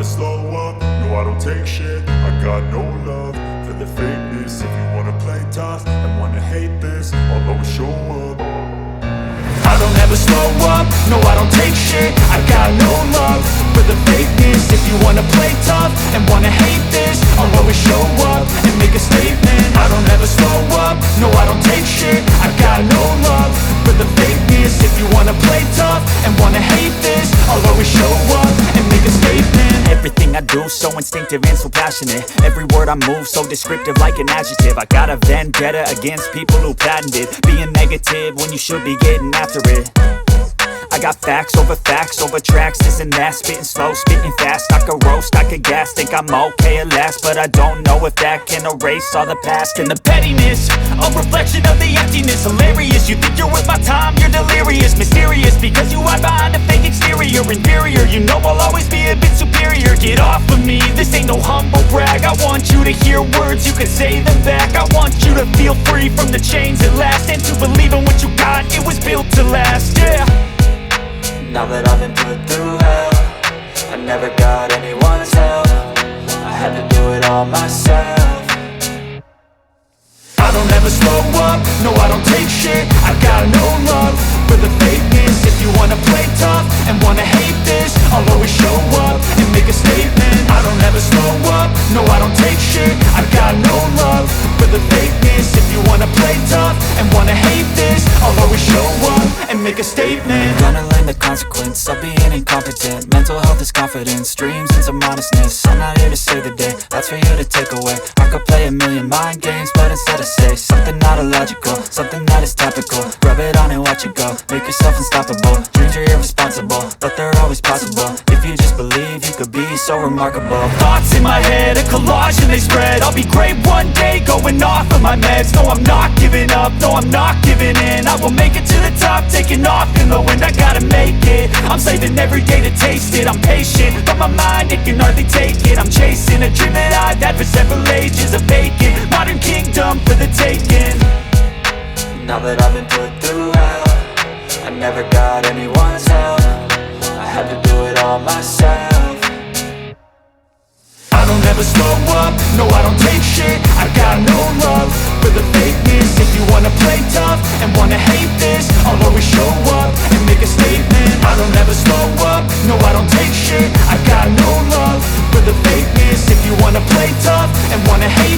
slow up, no I don't take shit. I got no love for the fakeness. If you wanna play tough and wanna hate this, I'll always show up. I don't ever slow up, no I don't take shit. I got no love for the fakeness. If you wanna play tough and wanna hate this, I'll always show up and make a statement. I don't ever slow up, no I don't take shit. I got no love for the fakeness. If you wanna play tough and wanna hate this, I'll always show up and make a statement. Everything I do so instinctive and so passionate. Every word I move so descriptive like an adjective. I got a vendetta against people who patented being negative when you should be getting after it. I got facts over tracks, this and that. Spitting slow, spitting fast, I could roast, I could gas. Think I'm okay at last, but I don't know if that can erase all the past. And the pettiness, a reflection of the emptiness. Hilarious, you think you're worth my time, you're delirious. Mysterious, because you hide behind a fake exterior. Inferior, you know I'll always be a bit superior. Get off of me, this ain't no humble brag. I want you to hear words, you can say them back. I want you to feel free from the chains at last, and to believe in what you got, it was built to last, yeah. Now that I've been put through hell, I never got anyone's help. I had to do it all myself. I don't ever slow up, no I don't take shit. I got no love for the fakeness. If you wanna play tough and wanna hate this, I'll always show up and make a statement. I don't ever slow up, no I don't take shit. I got no love for the fakeness. If you wanna play tough and wanna hate this, I'll always show up and make a statement. Gonna learn the consequence of being incompetent. Mental health is confidence, dreams and some honestness. I'm not here to save the day, that's for you to take away. I could play a million mind games, but instead I say something not illogical, something that is topical. Rub it on and watch it go, make yourself unstoppable. Dreams are irresponsible, but they're always possible. If you just believe, you could be so remarkable. Thoughts in my head, a collage and they spread. I'll be great one day, going off of my meds. No, I'm not giving up, no, I'm not giving in. I will make it to the top, taking off in the wind. I gotta make it, I'm saving every day to taste it. I'm patient, but my mind, it can hardly take it. I'm chasing a dream that I've had for several ages. A vacant, modern kingdom for the taking. Now that I've been put through hell, I never got anyone's help. I had to do it all myself. I don't ever slow up, no I don't take shit. I got no love for the fakeness. If you wanna play tough and wanna hate this, I'll always show up and make a statement. I don't ever slow up, no I don't take shit. I got no love for the fakeness. If you wanna play tough and wanna hate